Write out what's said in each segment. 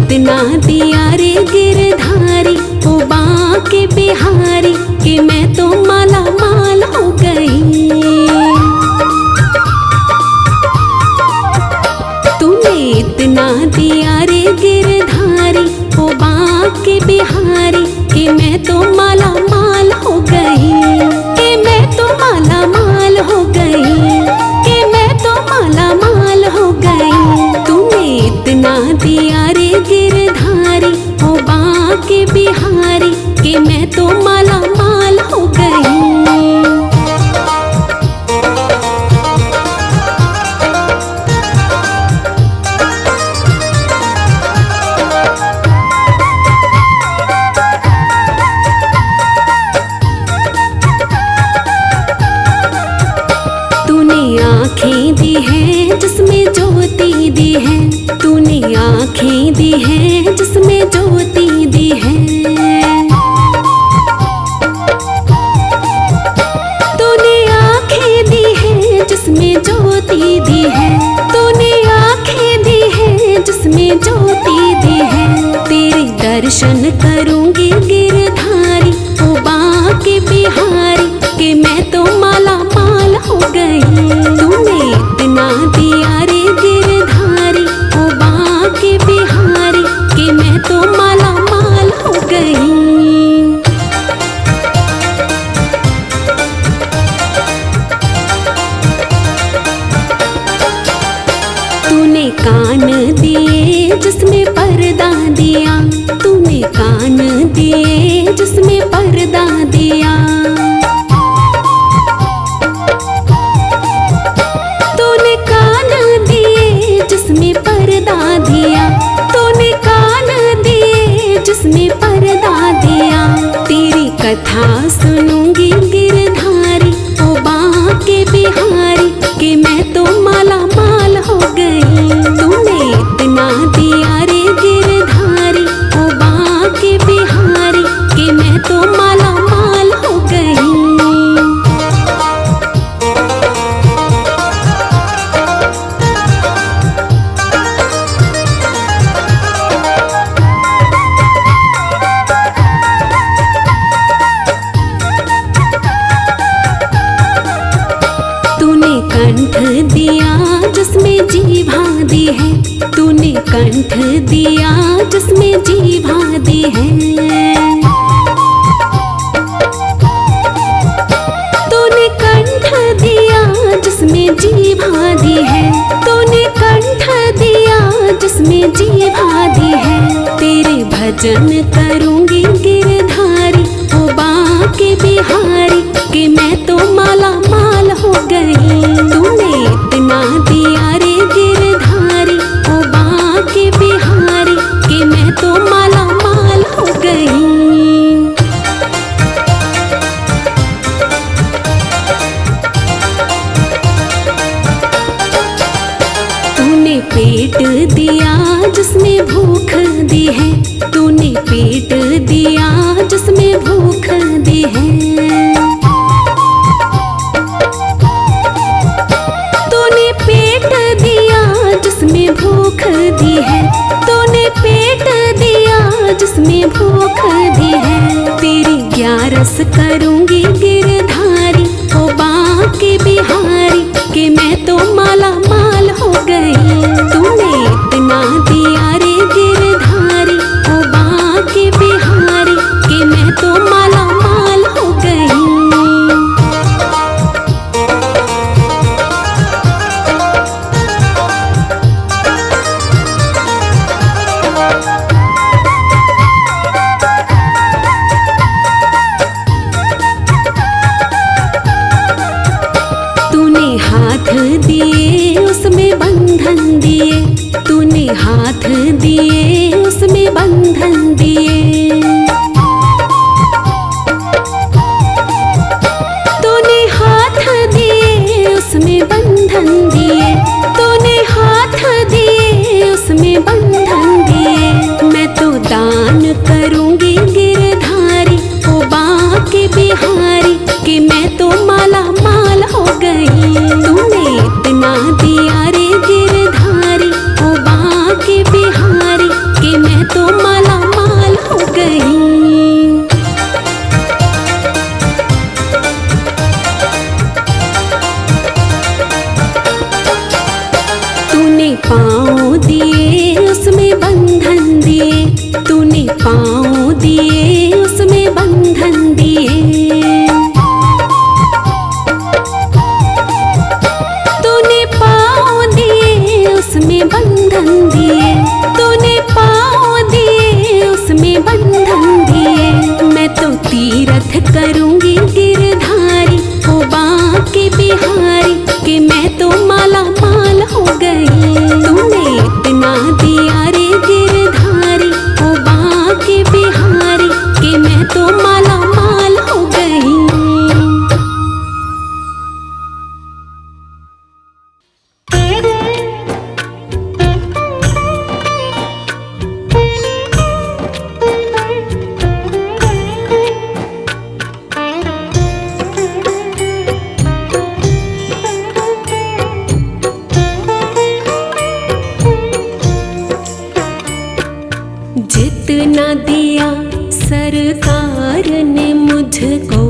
इतना दिया रे गिरधारी ओ बांके बिहारी कि मैं तो माला माल हो गई। तूने इतना दिया रे गिरधारी ओ बांके बिहारी कि मैं तो माला माल हो गई, कि मैं तो माला माल हो गई, कि मैं तो माला माल हो गई। तूने इतना दिया रे गिरधारी ओ बांके बिहारी कि मैं तो माला माल हो गई। आँखें दी है जिसमें ज्योति दी है, तूने आँखें दी है जिसमें ज्योति दी है। तूने आँखें दी है जिसमें ज्योति दी है, तूने आँखें दी है जिसमें ज्योति दी है। तेरे दर्शन करूंगी गिरधारी ओ बांके बिहारी कि मैं तो माला माल हो गई। तूने इतना दिया रे गिरधारी ओ बांके बिहारी कि मैं तो माला माल हो गई। तूने कान दिए जिसमें पर्दा दिया, तूने कान दिए जिसमें पर्दा दिया। तूने कान दिए जिसमें पर्दा दिया, तूने कान दिए जिसमें पर्दा दिया। तेरी कथा सुनूंगी गिरधारी ओ बांके बिहारी कि मैं तो माला माल हो गई। तूने इतना दिया रे गिरधारी ओ बांके बिहारी कि मैं तो माला माल हो गई। तूने कंठ दिया जिसमें जीभा दी है, तूने कंठ दिया जिसमें जीभा दी है। तूने कंठ दिया जिसमें जीभा दी है, तूने कंठ दिया जिसमें जीभा दी है। तेरे भजन करूंगी गिरधारी ओ बांके बिहारी कि मैं तो माला माल हो गई। तूने इतना दिया रे गिरधारी ओ बांके बिहारी कि मैं तो माला माल हो गई। तूने पेट दिया जिसमें भूख दी है, तूने पेट दिया जिसमें भूख दी है। तूने पेट दिया जिसमें भूख दी है, तूने पेट दिया जिसमें भूख दी है। तेरी 11 करूंगी गिरधारी ओ बांके बिहारी कि मैं तो माला माल हो गई। तूने इतना दिया रे गिरधारी ओ बांके बिहारी कि मैं तो माला माल हो गई। तूने हाथ दिए उसमें बंधन दिए, तूने हाथ दिए उसमें बंधन दिए। तूने हाथ दिए उसमें बंधन दिए, तूने हाथ दिए उसमें बंधन दिए। मैं तो दान करूंगी गिरधारी ओ बांके बिहारी कि मैं तो माला माल हो गई। तूने इतना दिया रे गिरधारी ओ बांके बिहारी कि मैं तूने पाँव दिए उसमें बंधन दिए, तूने पाँव दिए उसमें बंधन दिए। तूने पाँव दिए उसमें बंधन दिए, तूने पाँव दिए उसमें बंधन दिए। मैं तो तीरथ करूँगी गिरधारी, ओ बांके बिहारी, कि मैं तो माला माल हो गई। तूने इतना दिया रे गिरधारी, ओ बांके बिहारी, कि मैं तो माला माल हो गई। जितना दिया सरकार ने मुझको,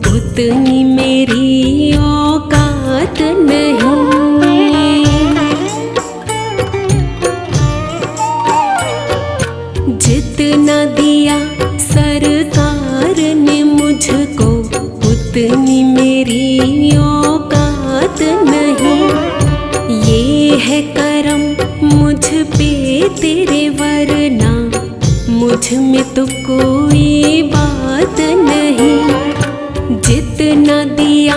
उतनी मेरी औकात नहीं। जितना दिया सरकार ने मुझको, उतनी मेरी औकात नहीं। ये है करम मुझ पे तेरे, वरना मुझ में तो कोई बात नहीं। जितना दिया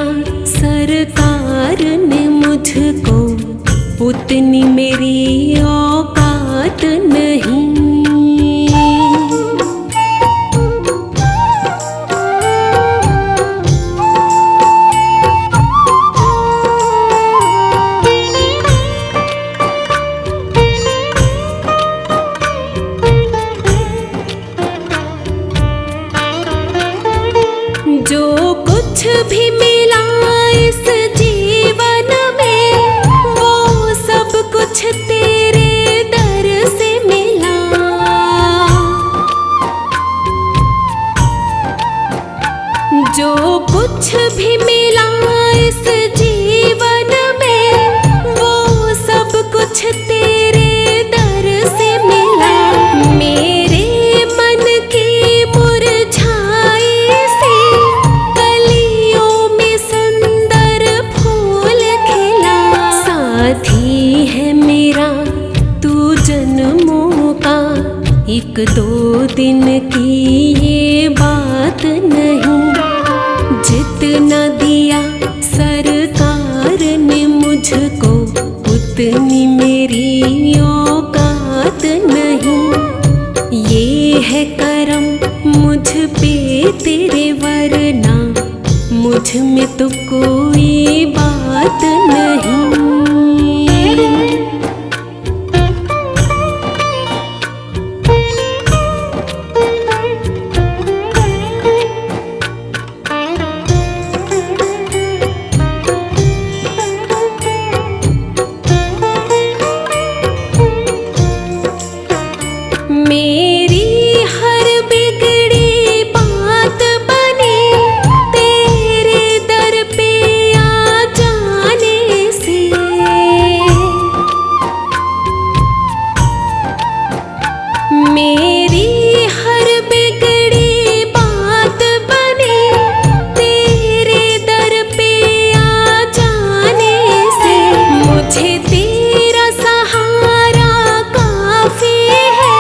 सरकार ने मुझको, उतनी मेरी औकात नहीं। जो कुछ भी मिला इस जीवन में, वो सब कुछ तेरे दर से मिला। जो कुछ भी मिला इस जीवन में, वो सब कुछ तेरे दर से मिला। मेरे मन की मुरझाई सी कलियों में सुंदर फूल खिला। साथी है मेरा तू जन्मों का, एक दो दिन की ये बात नहीं। जितना दिया सरकार ने मुझको, उतनी मेरी औकात नहीं। ये है करम मुझ पे तेरे, वरना मुझ में तो कोई बात नहीं। मेरी हर बिगड़ी बात बनी तेरे दर पे आ जाने से। मेरी हर बिगड़ी बात बनी तेरे दर पे आ जाने से। मुझे तेरा सहारा काफी है,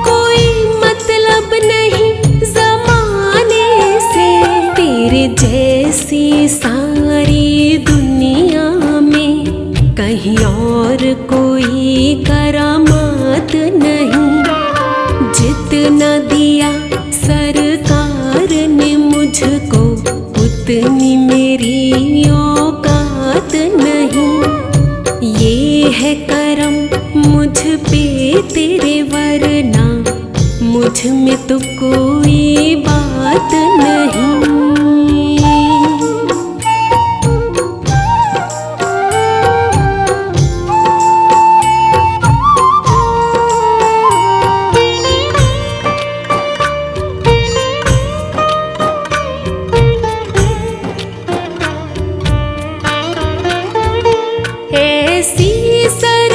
कोई मतलब नहीं ज़माने से। तेरे जैसी सारी दुनिया में कहीं और कोई करामात नहीं। जितना दिया सरकार ने मुझको, उतनी मेरी औकात नहीं। ये है करम मुझ पे तेरे, वरना मुझ में तो कोई बात नहीं। ऐसी सर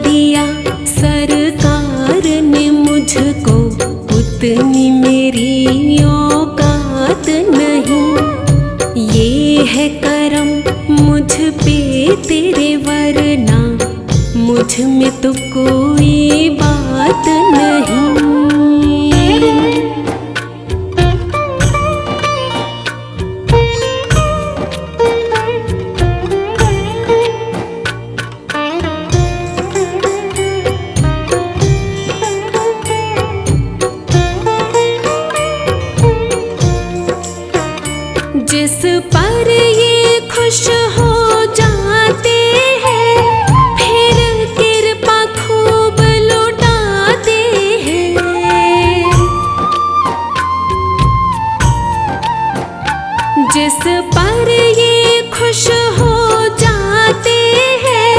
दिया सरकार ने मुझको, उतनी मेरी औकात नहीं। ये है करम मुझ पे तेरे, वरना मुझ में तो कोई बात नहीं। जिस पर ये खुश हो जाते हैं, फिर कृपा खूब लुटाते हैं। जिस पर ये खुश हो जाते हैं,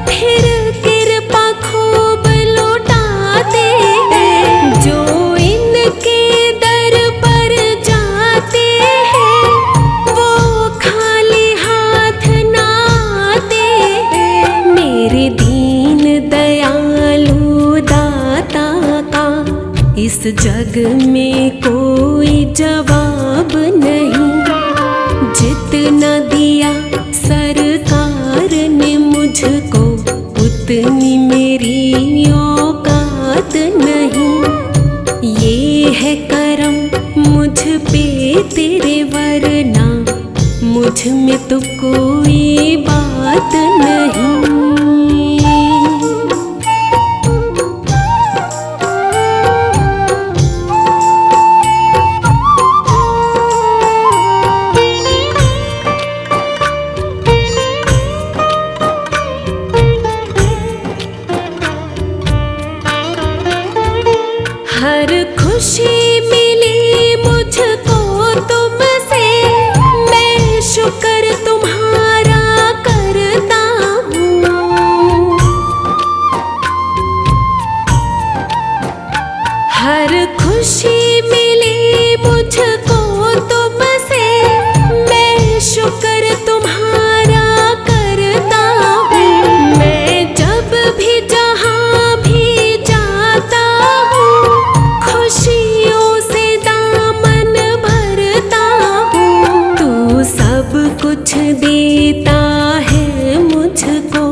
फिर कृपा खूब लुटाते हैं। जो इनके दर पर जाते हैं, वो खाली हाथ ना आते हैं। मेरे दीन दयालु दाता का इस जग में कोई जवाब नहीं। जितना दिया सरकार ने मुझको, उतनी मेरी औकात नहीं। ये है करम मुझ पे तेरे, वरना मुझ में तो कोई बात नहीं। हर खुशी मिली मुझको तुमसे, मैं शुक्र तुम्हारा करता हूँ। हर खुशी मिली मुझको तुमसे, मैं शुक्र तुम्हारा करता हूँ। मैं जब भी जहाँ भी जाता हूँ, खुशियों से दामन भरता हूँ। तू सब कुछ देता है मुझको,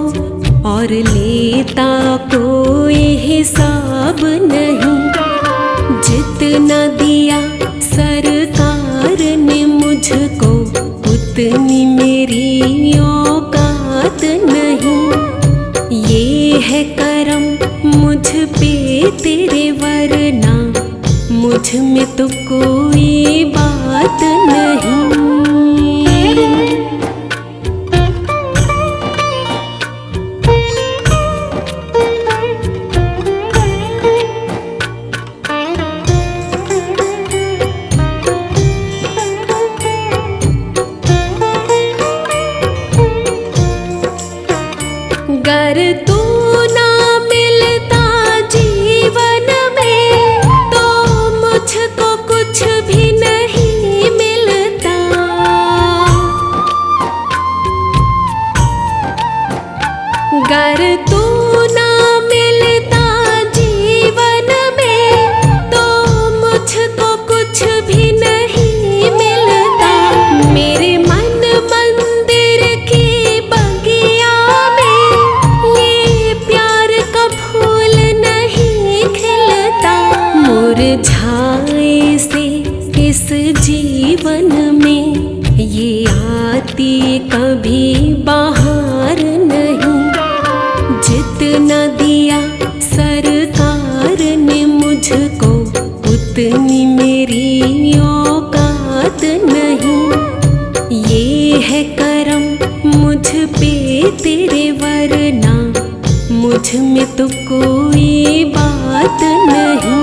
और लेता कोई हिसाब नहीं। जितना दिया सरकार ने मुझको, उतनी मेरी औकात नहीं। ये है करम मुझ पे तेरे, वरना मुझ में तो कोई बात नहीं। गर तू ना मिलता जीवन में, तो मुझको कुछ भी नहीं मिलता। गर तू ना मिलता जीवन में, तो मुझको कुछ भी नहीं मिलता। मेरे मन मंदिर की बगिया में, ये प्यार का फूल नहीं खिलता। मुरझाए से इस जीवन में, ये आती कभी बाहर नहीं। जितना दिया सरकार ने मुझको, उतनी मेरी औकात नहीं। ये है करम मुझ पे तेरे, वरना मुझ में तो कोई बात नहीं।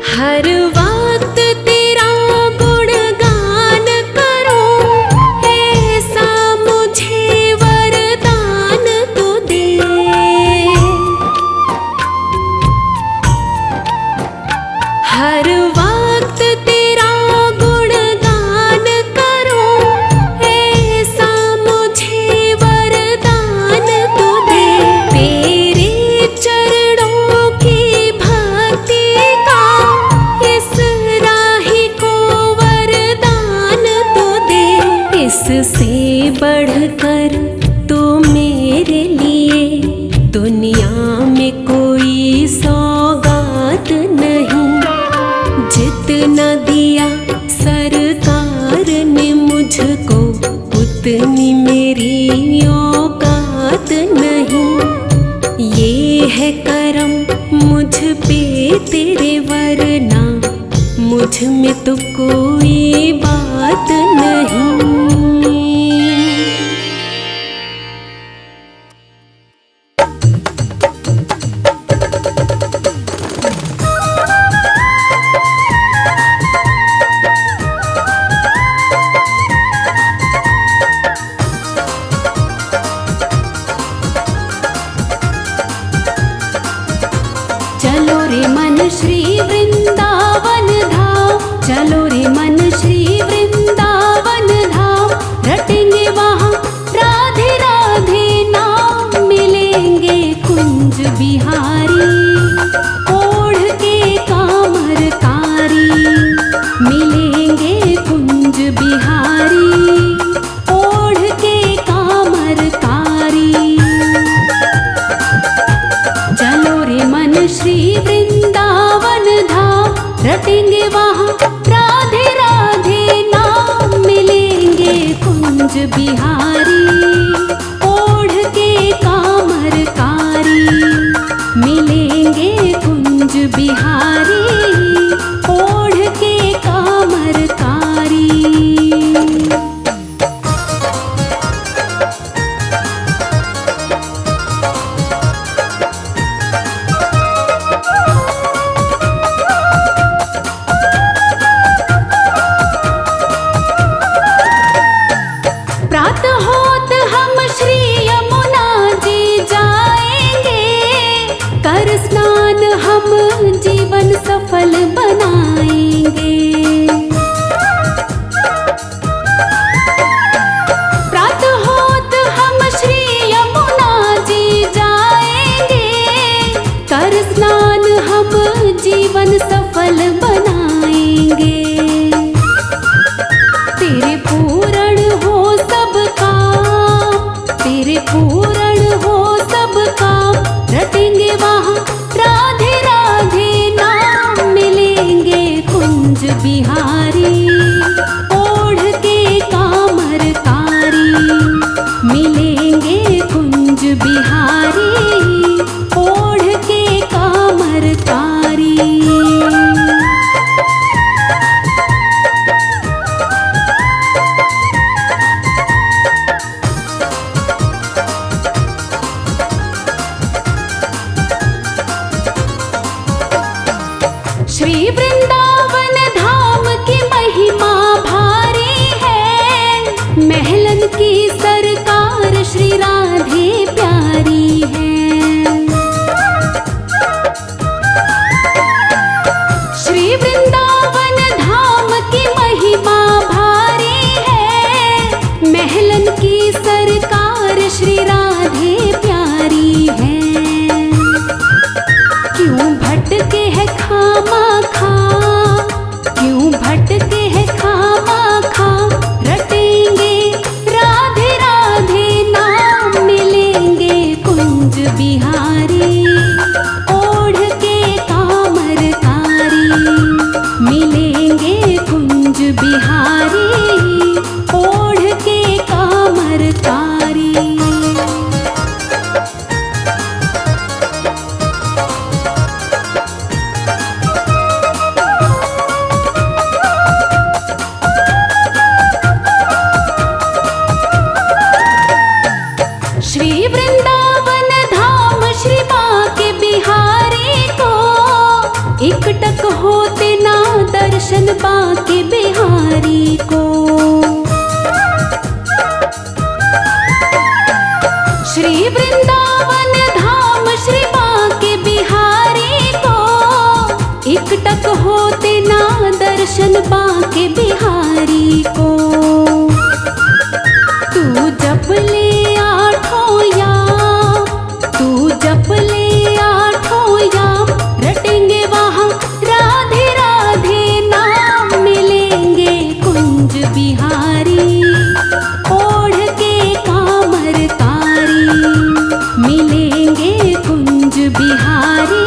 हर वक्त तेरा गुणगान करो, ऐसा बिहारी, ओढ़ के कामरकारी। मिलेंगे कुंज बिहारी, ओढ़ के कामरकारी। प्रातः होत हम श्री यमुना जी जाएंगे, कर स्नान हम जीवन सफल बनाएंगे। प्रातः होत हम श्री यमुना जी जाएंगे, कर स्नान हम जीवन सफल बनाएंगे। तेरे पूर्ण हो सब काम, तेरे पूर्ण हो सब काम। रटेंगे वहाँ राधे राधे नाम, मिलेंगे कुंज बिहारी, ओढ़ के कामरकारी। मिलेंगे कुंज बिहारी, ओढ़ के कामरकारी। श्री वृंदावन धाम की महिमा भारी है, महलन की सरकार श्री राधे प्यारी है। श्री वृंदावन धाम की महिमा भारी है, महलन की सरकार श्री राधे प्यारी है। क्यों भटके है खामा खा, क्यों भटके है खामा खा। रटेंगे राधे राधे नाम, मिलेंगे कुंज बिहारी, ओढ़ के कामरकारी। मिलेंगे कुंज बिहारी, ओढ़ के कामरकारी। श्री वृंदावन धाम श्री बांके बिहारी को, एकटक होते ना दर्शन बांके बिहारी को। श्री वृंदावन धाम श्री बांके बिहारी को, एकटक होते ना दर्शन बांके बिहारी को। तू जप ले आठों याम, तू जप ले आठों याम। रटेंगे वहाँ राधे राधे नाम, मिलेंगे कुंज बिहारी, ओढ़ के कामरकारी। मिलेंगे कुंज बिहारी,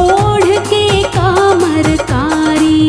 ओढ़ के कामरकारी।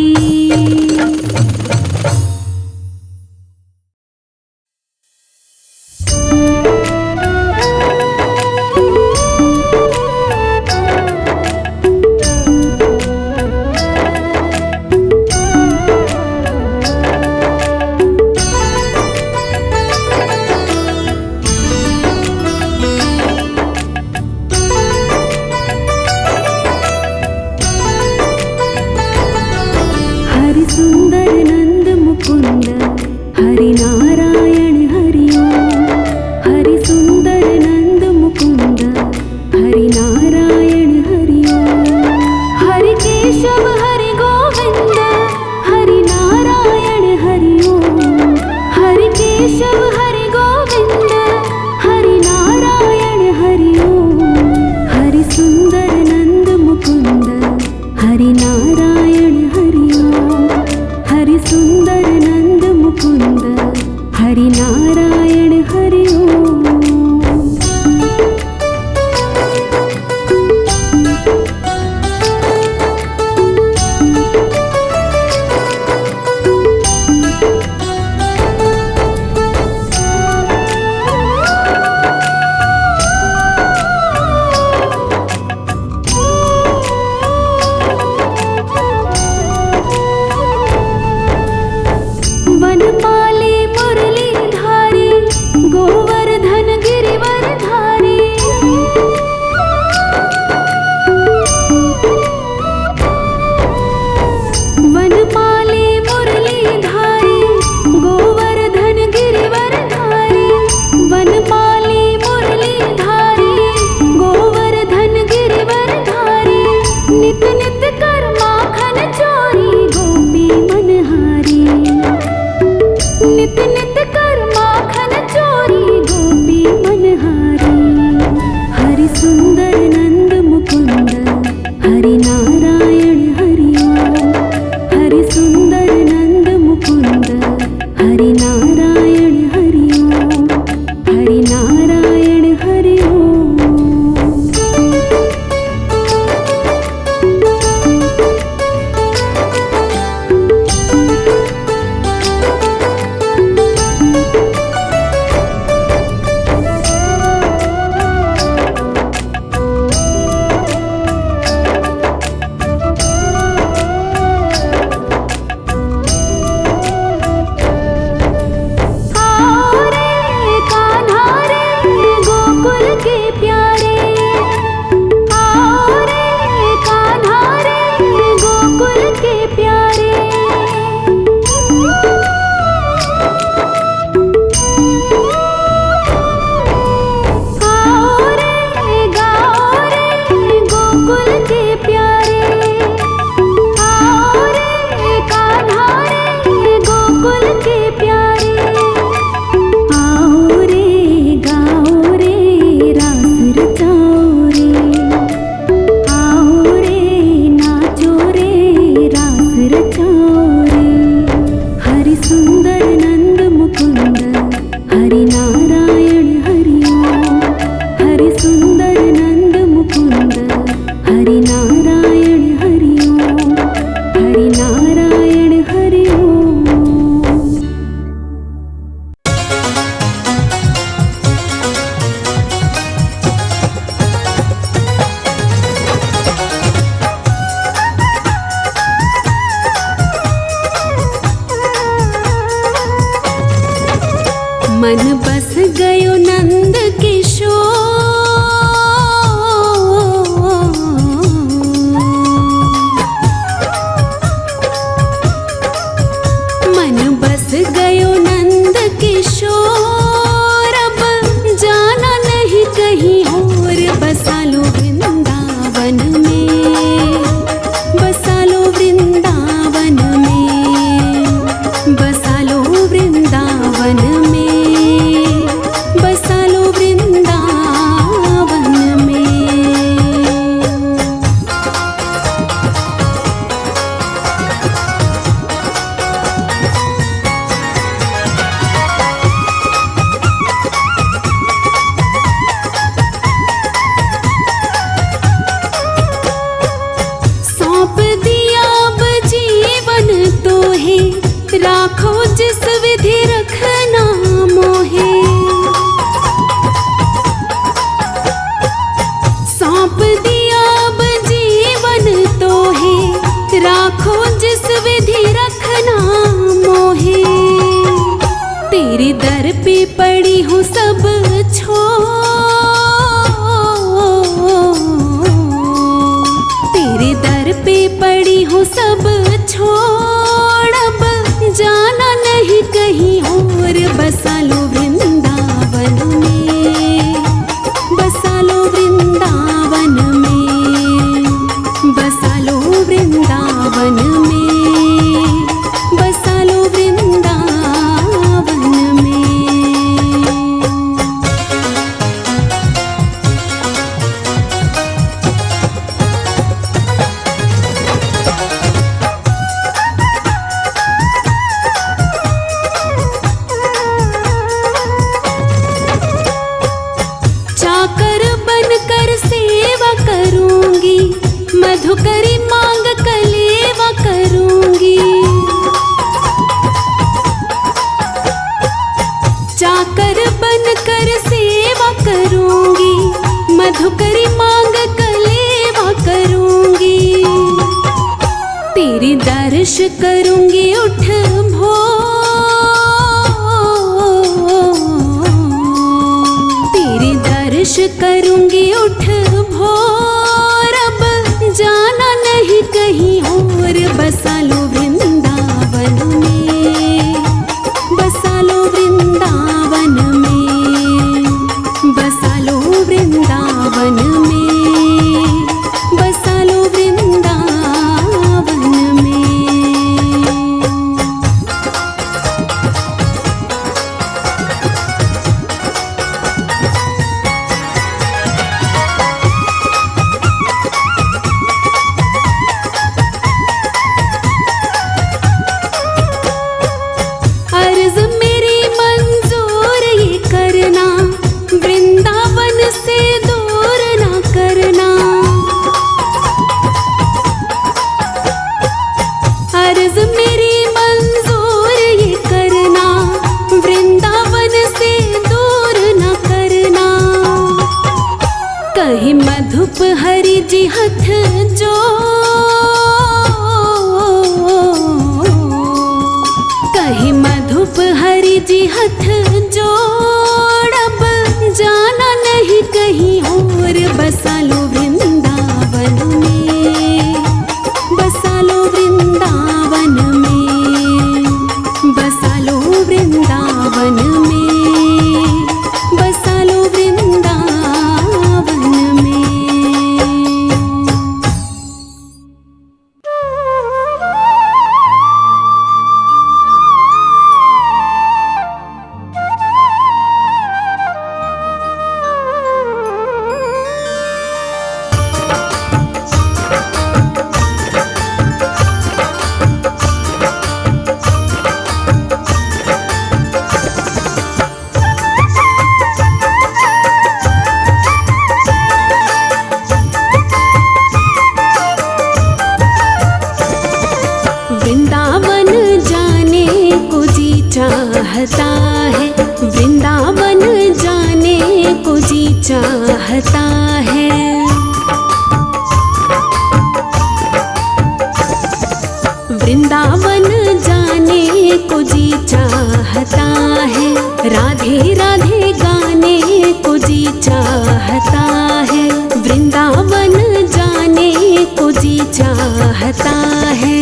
मनहारी। हरि सुंदर नंद मुकुंद हरि नारायण हरि ओम। हरि सुंदर नंद मुकुंद हरि नारायण हरि ओम। हरि नारायण हरि ओम। मन बस गयो नंद किशोर। मन बस गयो नंद किशोर। अब जाना नहीं कहीं और। बसा लो वृंदावन में। बसा लो वृंदावन में। बसा लो वृंदावन में। राखो जिस विधि रखना मोहे। सौंप दिया अब जीवन तो है। राखो जिस विधि रखना मोहे। तेरे दर पे पड़ी हूँ सब छोड़। तेरे दर पे पड़ी हूँ सब छोड़। अब जाना नहीं कहीं और। बसा लो वृंदावन में। बसा लो वृंदावन में। बसा लो वृंदावन में। बसा लो वृंदावन में। मधुकरी मांग कलेवा करूंगी। चाकर बनकर सेवा करूंगी। मधुकरी मांग कलेवा करूंगी। तेरी दर्श करूंगी उठ भोर। तेरी दर्श करूंगी उठ भोर। अब जाना नहीं कहीं और। बसा लो वृंदावन में। बसा लो वृंदावन में। बसा लो वृंदावन में। बसा लो वृंदावन में। कहीं मधुप हरि जी हथ जो, कहीं मधुप हरि जी हथ जोड़ब जाना नहीं कहीं और। बसा लो वृंदावन में, बसा लो वृंदावन में, बसा लो वृंदावन में, बसा लो वृंदावन में। वृंदावन जाने को जी चाहता है, वृंदावन जाने को जी चाहता है। वृंदावन जाने को जी चाहता है, राधे राधे गाने को जी चाहता है। वृंदावन जाने को जी चाहता है।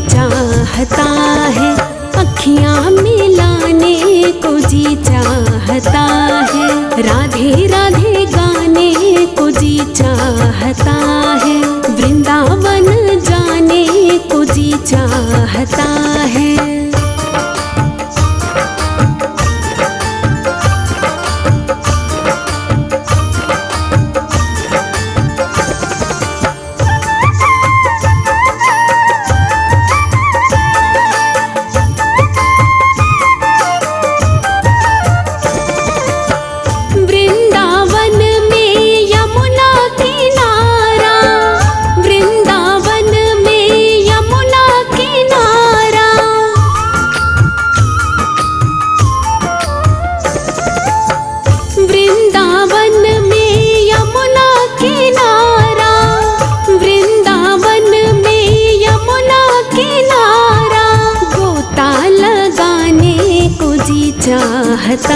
चाहता है, अखियाँ मिलाने को जी चाहता है। राधे राधे गाने को जी चाहता है। वृंदावन जाने को जी चाहता है। चाहता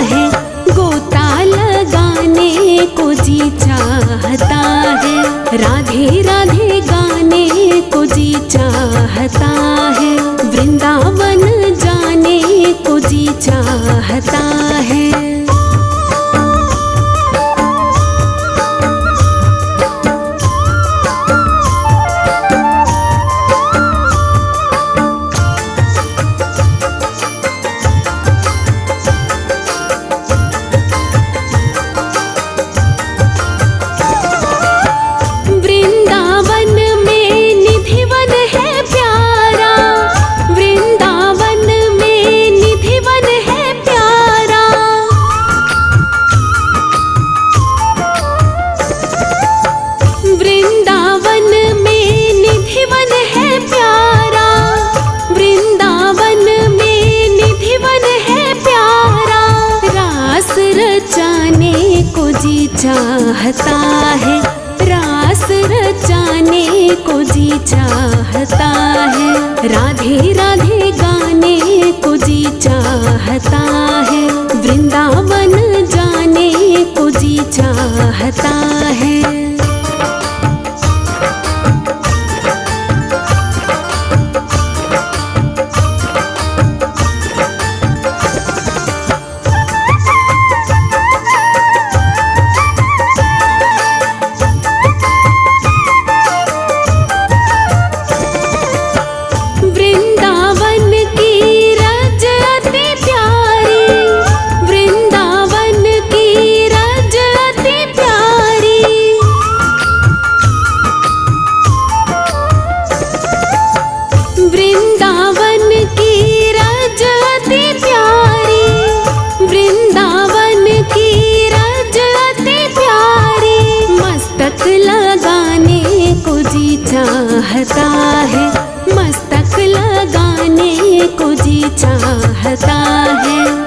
है, गोता लगाने को जी चाहता है। राधे राधे गाने को जी चाहता है। वृंदावन जाने को जी चाहता है। चाहता है, रास रचाने को जी चाहता है। राधे राधे गाने को जी चाहता है। वृंदावन जाने को जी चाहता है।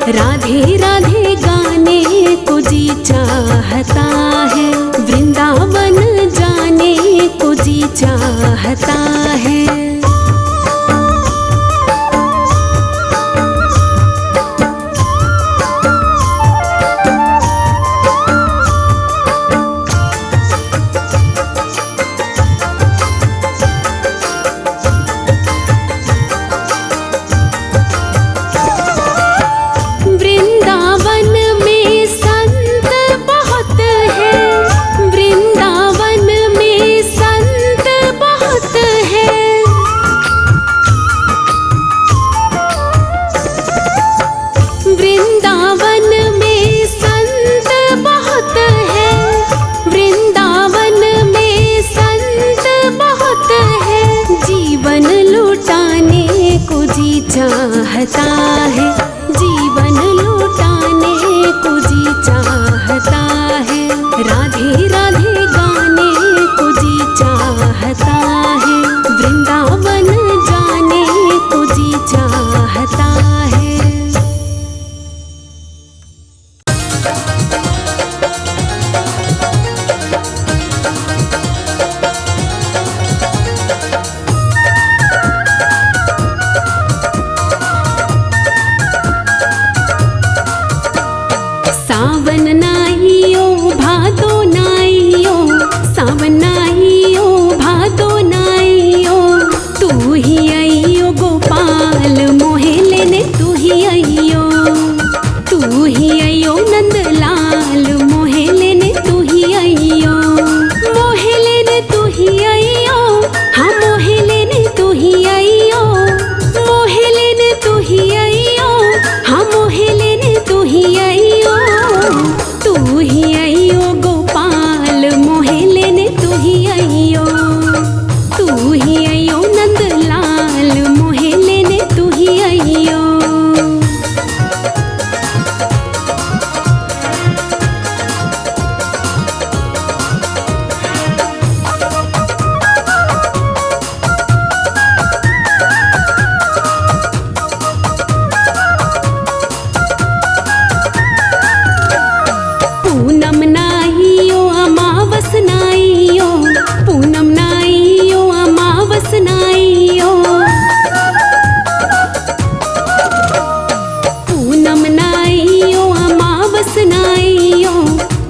राधे राधे गाने को जी चाहता है, वृंदावन जाने को जी चाहता है। चाहता है, जीवन लौटाने को जी चाहता है, राधे राधे गाने को जी चाहता है, वृंदावन जाने को जी चाहता है। सावन नाइयो भादो नाइयो, सावन नाइयो भादो नाइयो, तू ही अइयो गोपाल मोहे लेने, तू ही अइयो, तू ही अइयो नंदलाल मोहे लेने, तू ही अइयो, मोहे लेने तू ही अइयो, हाँ मोहे लेने तू ही अइयो, मोहे लेने तू ही अइयो, हाँ मोहे लेने तू ही अइयो, तू ही अइयो गोपाल मोहे लेने, तू ही अइयो, तू ही अइयो नंदलाल मोहे लेने, तू ही अइयो। पूनम नाइयो अमावस नाइयो, पूनम नाइयो अमावस नाइयो, पूनम नाइयो अमावस नाइयो,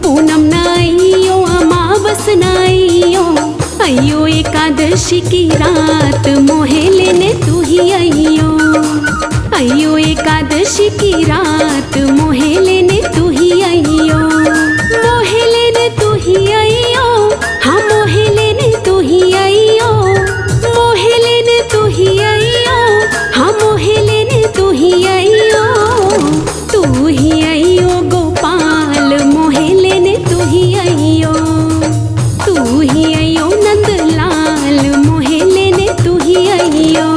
पूनम नाइयो अमावस नाइयो, अइयो एकादशी की रात मोहे लेने, तू ही अइयो, अइयो एकादशी की रात मोहे लेने, तू ही अइयो, मोहे लेने तू ही अइयो, हाँ मोहे लेने तू ही अइयो, मोहे लेने तू ही अइयो, हाँ मोहे लेने तू ही अइयो, तू ही अइयो गोपाल मोहे लेने, तू ही अइयो, तू ही अइयो नंदलाल मोहे लेने, तू ही अइयो।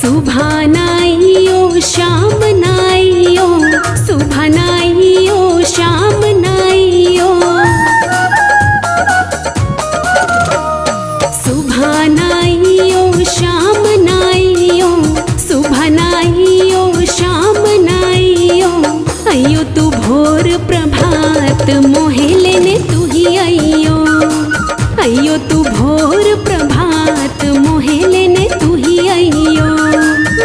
सुबह नाइयो शाम नाइयो, सुबह नाइयो शाम नाइयो, सुबह नाइयो शाम नाइयो, सुबह नाइयो शाम नाइयो, अइयो तू भोर प्रभात मोहे लेने, तू ही अइयो, अइयो तू भोर प्रभात मोहे लेने, तू ही अइयो,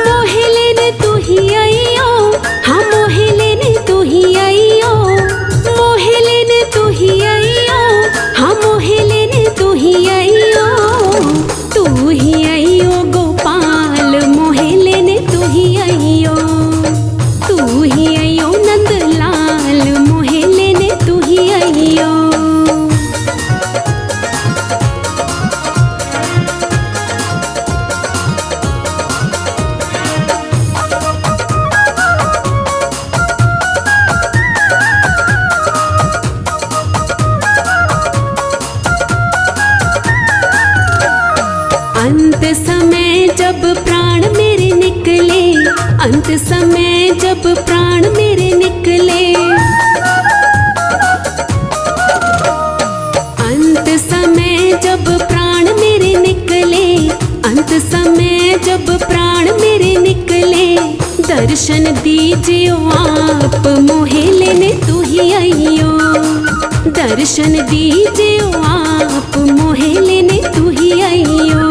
मोहे लेने तू ही अइयो, हाँ मोहे लेने तू ही अइयो, मोहे लेने तू ही अइयो, हाँ मोहे लेने तू ही अइयो, तू ही अइयो गोपाल मोहे लेने, तू ही अइयो, तू ही अइयो नंदलाल मोहे लेने, तू ही जब प्राण मेरे निकले, दर्शन दीजियो आप मोहे लेने तू ही आइयो। दर्शन दीजियो आप मोहे लेने तू ही आइयो।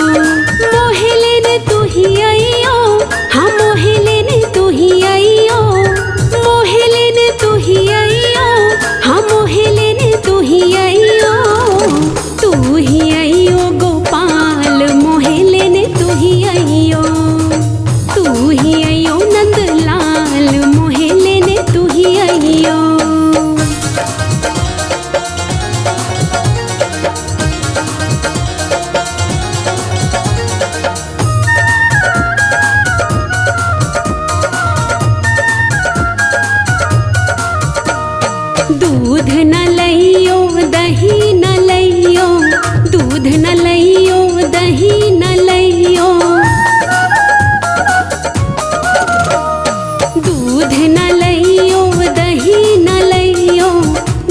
मोहे लेने तू ही आइयो, हाँ मोहे लेने तू ही आइयो। मोहे लेने तू ही आइयो, हाँ मोहे लेने तू ही आइयो। तू ही आइयो गोपाल मोहे लेने तू ही आइयो। तू ही आइयो नंदलाल मोहे लेने तू ही आइयो। दूध न लइयो दही न लइयो, दूध न लइयो दही न लइयो। दूध न लइयो दही न लइयो,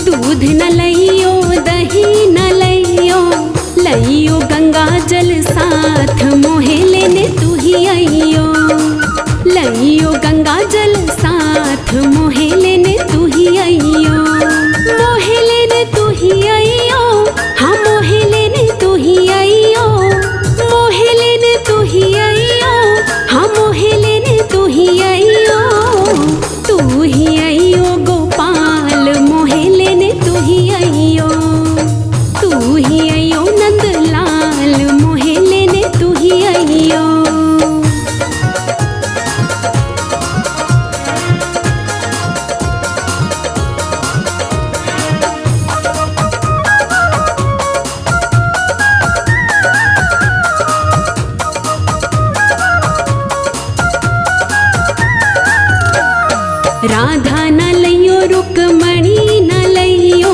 दूध न लइयो दही न लइयो। लइयो गंगा जल साथ मोहे लेने तू ही आइयो। लइयो गंगा जल साथ मोहे लेने तू ही आइयो। मोहे लेने तू ही आइयो, हाँ मोहे लेने तू ही आइयो। मोहे लेने तू ही आइयो, हाँ मोहे लेने तू ही आइयो। तू ही आइयो गोपाल मोहे लेने तू ही आइयो। तू ही आइयो नंदलाल मोहे लेने तू ही आइयो। राधा न लइयो रुक्मणी न लइयो,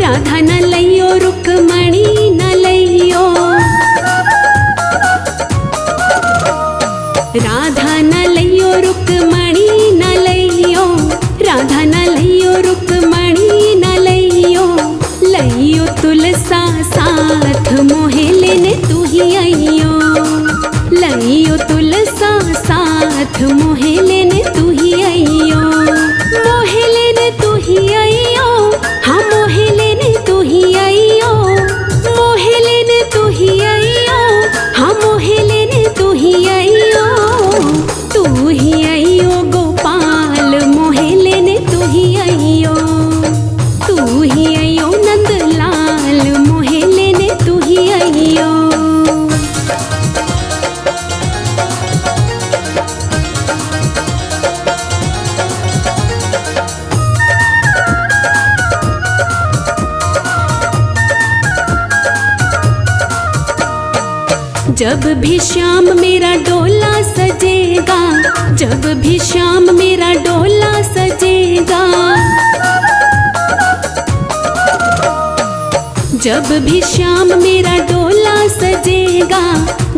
राधा न लइयो रुक्मणी न लइयो। राधा न लइयो रुक्मणी न लइयो, राधा न लइयो रुक्मणी न लइयो। लइयो तुलसा साथ मोहे लेने तू ही आइयो। लइयो तुलसा साथ मोहे लेने तू ही आइयो। मोहे लेने तू ही आइयो, हाँ मोहे लेने तू ही आइयो। मोहे लेने तू ही आइयो, हाँ मोहे लेने तू ही आइयो। तू ही आइयो गोपाल मोहे लेने तू ही आइयो। तू ही आइयो नंदलाल मोहे लेने तू ही आइयो। जब भी श्याम मेरा डोला सजेगा, जब भी श्याम मेरा डोला सजेगा। जब भी श्याम मेरा डोला सजेगा,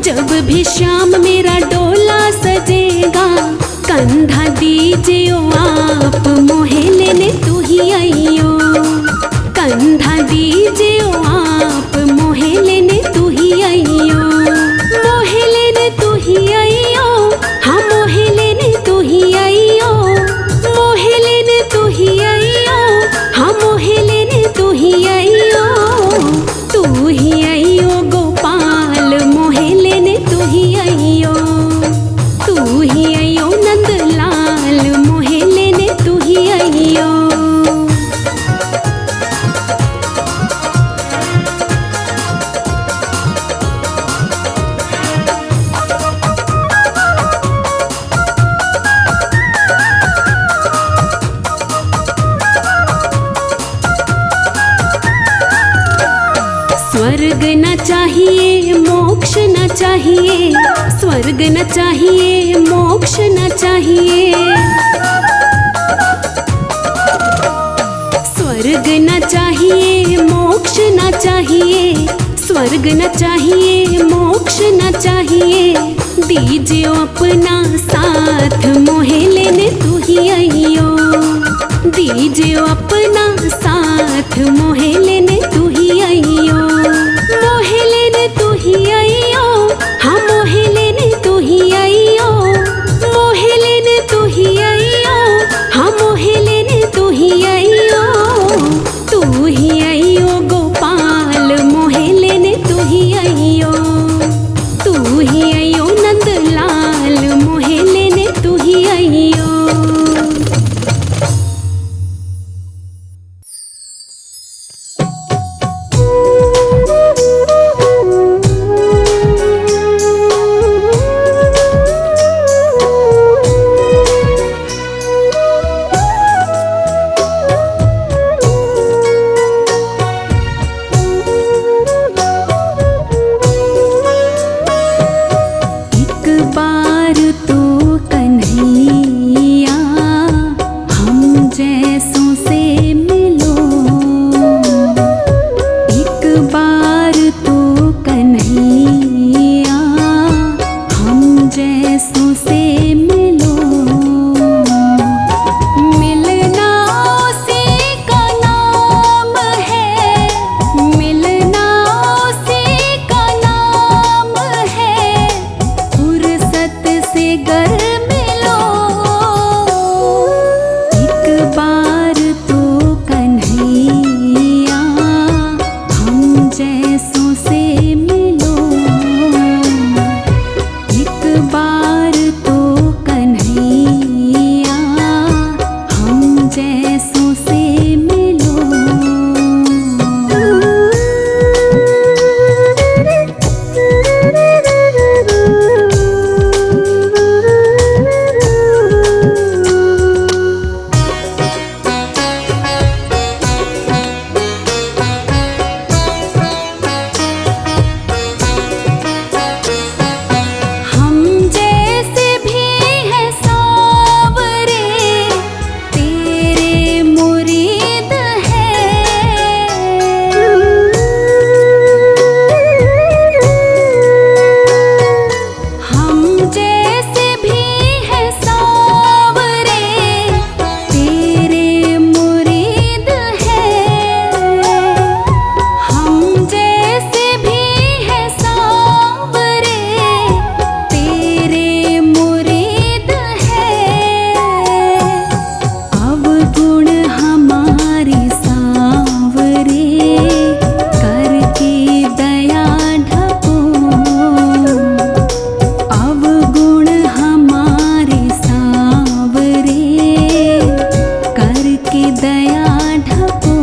जब भी श्याम मेरा डोला सजेगा। कंधा दीजियो आप मोहे लेने तू ही आइयो। कंधा दीजियो आप मोहे लेने तू ही आइयो। मोहे लेने तू ही आइयो, हाँ मोहे लेने तू ही आइयो। मोहे लेने तू ही आइयो, हाँ मोहे लेने तू ही आइयो। तू ही आइयो गोपाल मोहे लेने तू ही आइयो। तू ही आइयो नंदलाल मोहे लेने तू ही आइयो। स्वर्ग न चाहिए मोक्ष न चाहिए, स्वर्ग न चाहिए मोक्ष न चाहिए। स्वर्ग न चाहिए मोक्ष न चाहिए, स्वर्ग न चाहिए मोक्ष न चाहिए। दीजियो अपना साथ मोहे लेने तू ही आइयो। दीजियो अपना साथ मोहे लेने तू ही आइयो। मोहे लेने तू ही आइयो, हाँ मोहे लेने तू ही जैसों से मिलो, एक बार तो कन्हैया हम जैसों से मिलो। मिलना उसी का नाम है, मिलना उसी का नाम है, फुर्सत से गर मिलो, एक बार तो कन्हैया हम जैसों से मिलो, एक बार तो कन्हैया हम जैसों से मिलो। हम जैसे भी हैं सांवरे, तेरे मुरीद हैं। हम जैसे भी हैं सांवरे, तेरे मुरीद हैं। हम जैसे भी हैं सांवरे, तेरे मुरीद हैं। अवगुण हमारे सांवरे, करके दया ढको, अवगुण हमारे सांवरे, करके दया ढको,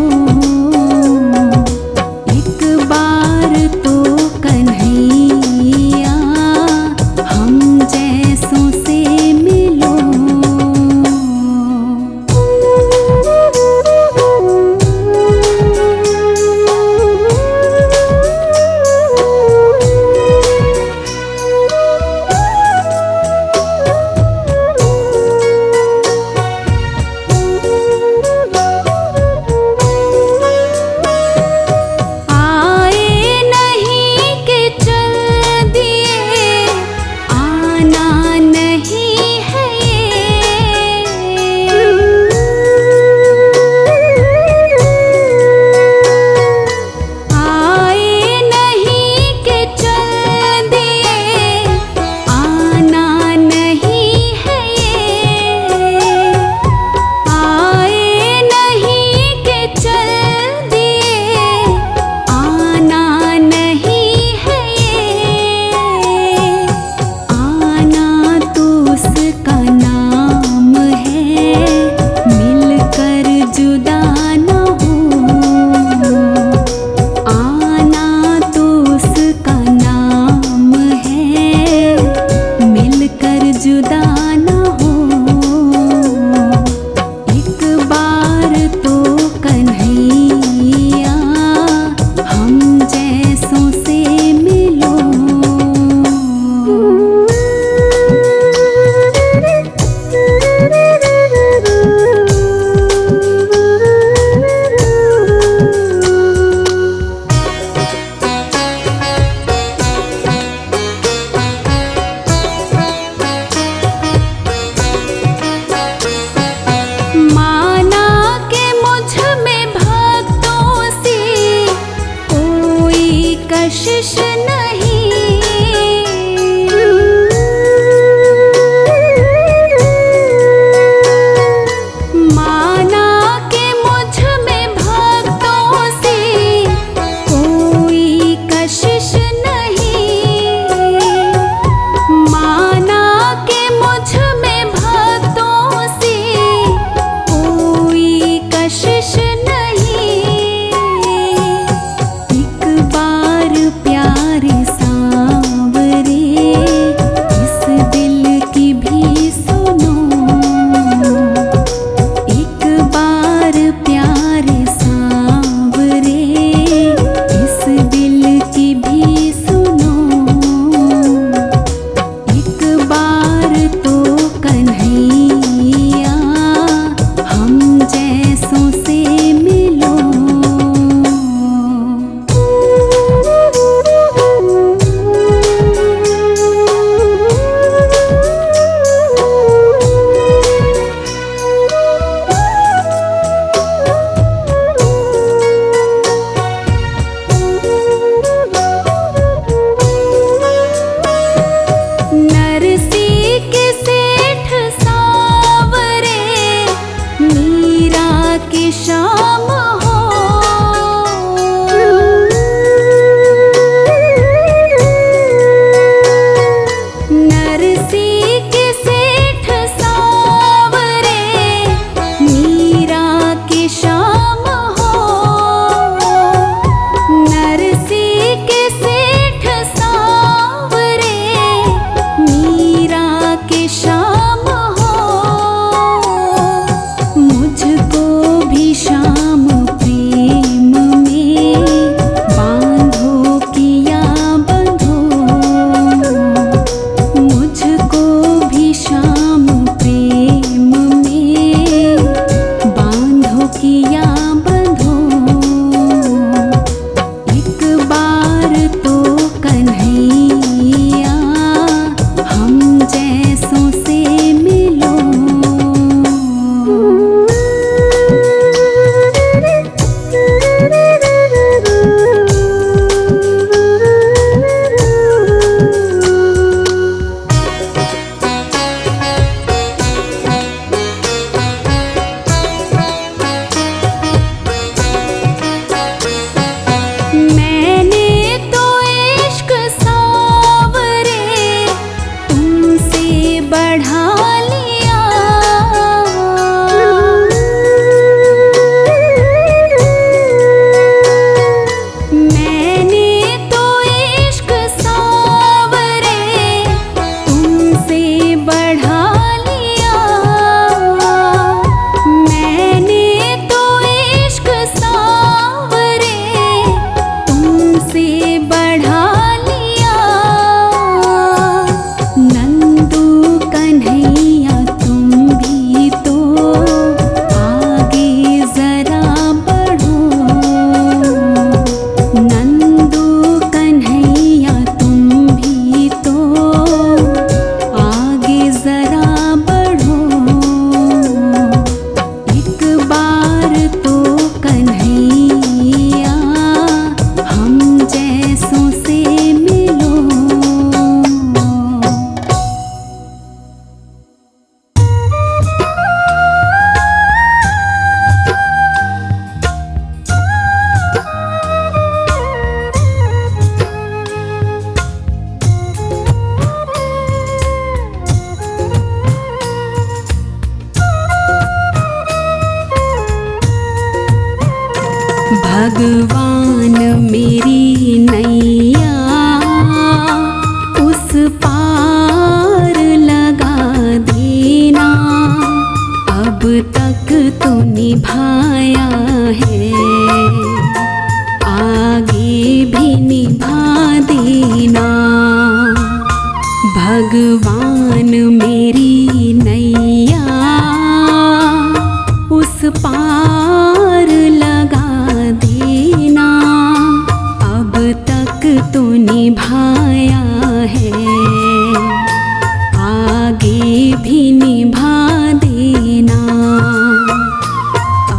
एक बार तो कन्हैया हम जैसों से मिलो। आए नहीं कि चल दिए, आना नहीं है ये। आए नहीं कि चल दिए, आना नहीं है ये। आए नहीं कि चल दिए, आना नहीं है ये। आना तो उसका नाम है, मिलकर जुदा न हो। आना तो उसका नाम है, मिलकर जुदा न हो, एक बार तो कन्हैया हम जैसों से मिलो। माना के मुझ में भक्तों से कोई कशिश नहीं, माना के मुझ में भक्तों से कोई कशिश नहीं, माना के मुझ में भक्तों से कोई कशिश नहीं, एक बार प्यार भगवान मेरी नैया उस पार लगा देना, अब तक तो निभाया है, आगे भी निभा देना। भगवान मेरी नैया उस पार लगा देना, अब तक तो निभाया है, आगे भी निभा देना,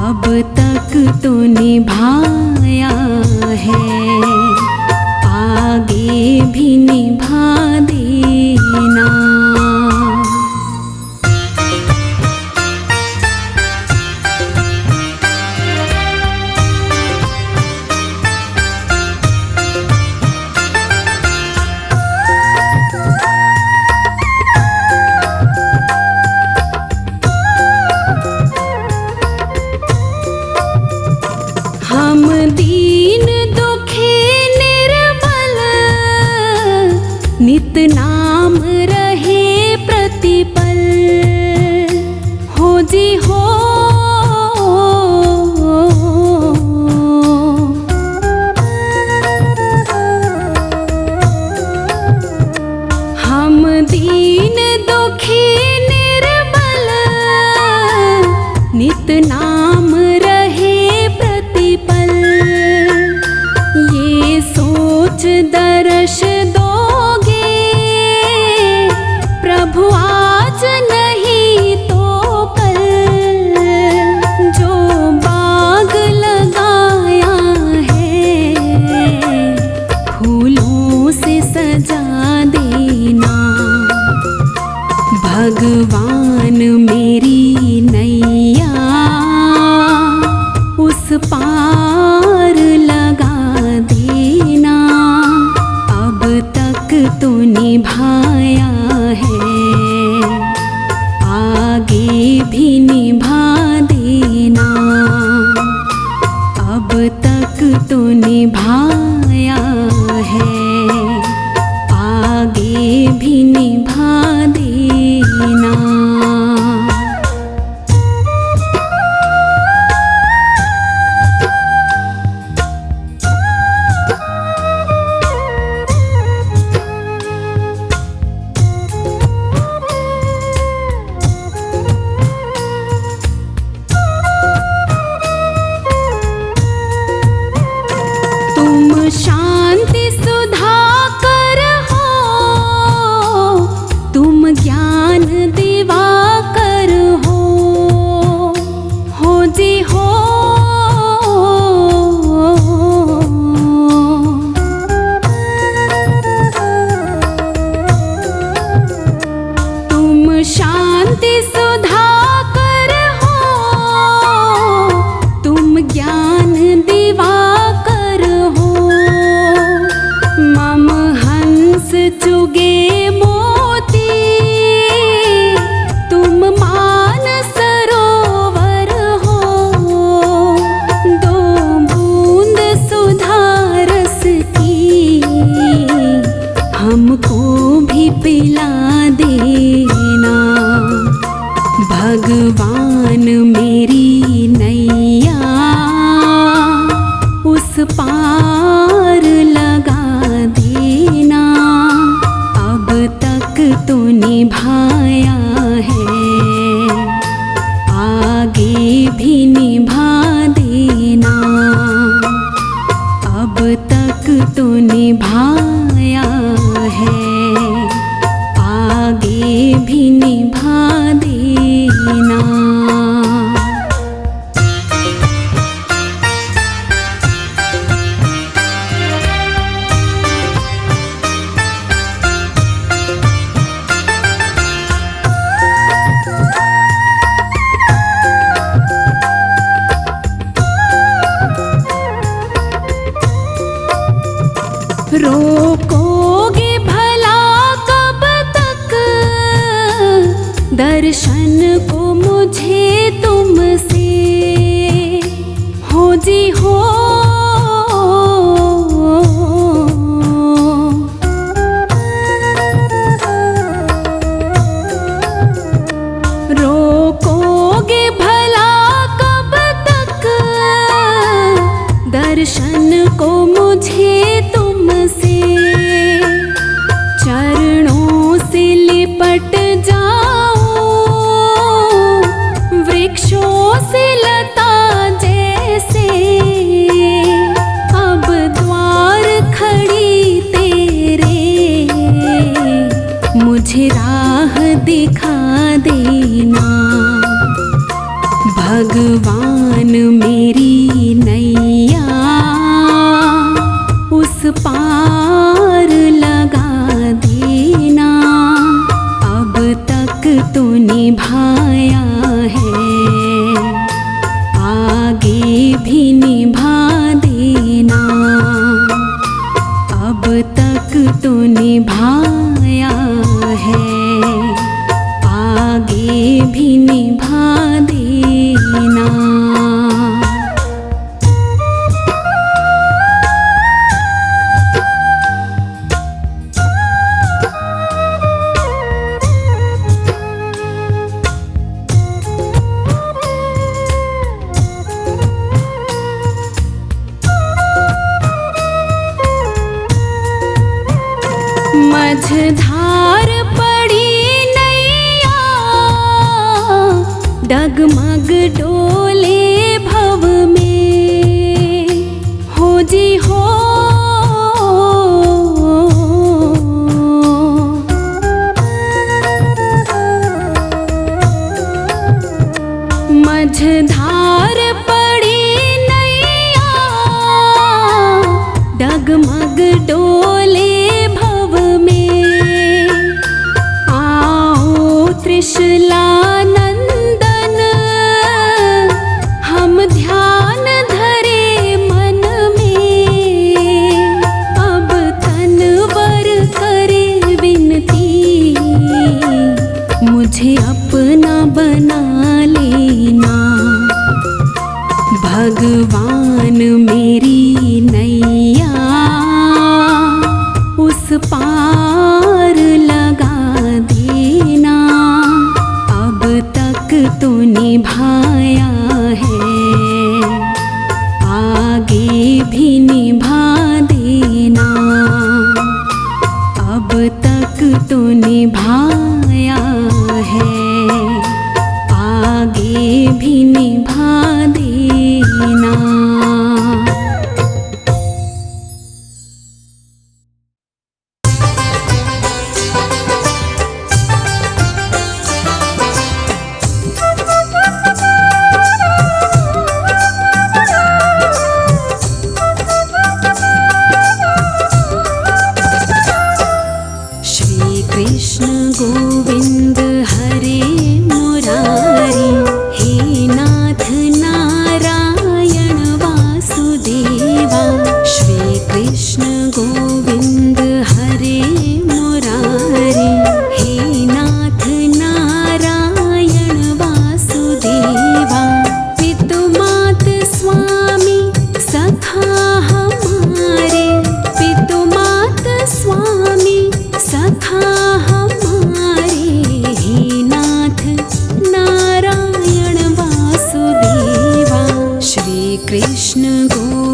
अब तक तो निभाया है, आगे भी निभा देना। हम दीन दुखी निर्बल नित नाम रहे प्रतिपल, हो जी हो हम दीन दुखी निर्बल नित नाम रहे प्रतिपल, ये सोच दर्श दोगे प्रभु आज नहीं तो कल, जो बाग लगाया है फूलों से सजा देना। भगवान मेरी नैया उस पार लगा देना, अब तक तो निभाया है, आगे भी निभा देना, अब तक तो निभाया है, आगे भी निभा देना। तुम शांति सुधाकर हो, तुम ज्ञान दिवाकर हो जी हो। तुम शांति सुधाकर हो, तुम ज्ञान दिवाकर हो, मम हंस चुगे मोती, तुम मान सरोवर हो, दो बूंद सुधा रस की हमको भी पिला देना। भगवान मेरी नैया उस पार लगा देना, अब तक तो निभाया है, आगे भी निभा देना, अब तक तो निभाया है, आगे भी निभा देना। रो भगवान मेरी नैया उस पार लगा देना। अब तक तो निभाया है, आगे भी निभा देना। अब तक तो निभाया है, आगे भी निभा देना। मझधार पड़ी नैया डगमग डोले भव में, हो जी हो मझधार पड़ी नैया डगमग डोले त्रिशलानंदन हम ध्यान धरे मन में। अब तनवर करे विनती, मुझे अपना बना लेना। भगवान मेरी नैया उस पार लगा देना। अब तक तो निभाया है, आगे भी निभा देना। अब तक तो निभाया है, आगे भी निभा देना। कृष्ण गोविंद हरे मुरारी, हे नाथ नारायण वासुदेवा। श्री कृष्ण गोविंद हरे मुरारी, हे नाथ नारायण वासुदेवा। पितु मात स्वामी सखा हमारे, पितु मात स्वामी सखा हमारे। हे नाथ नारायण वासुदेवा। श्री कृष्ण गो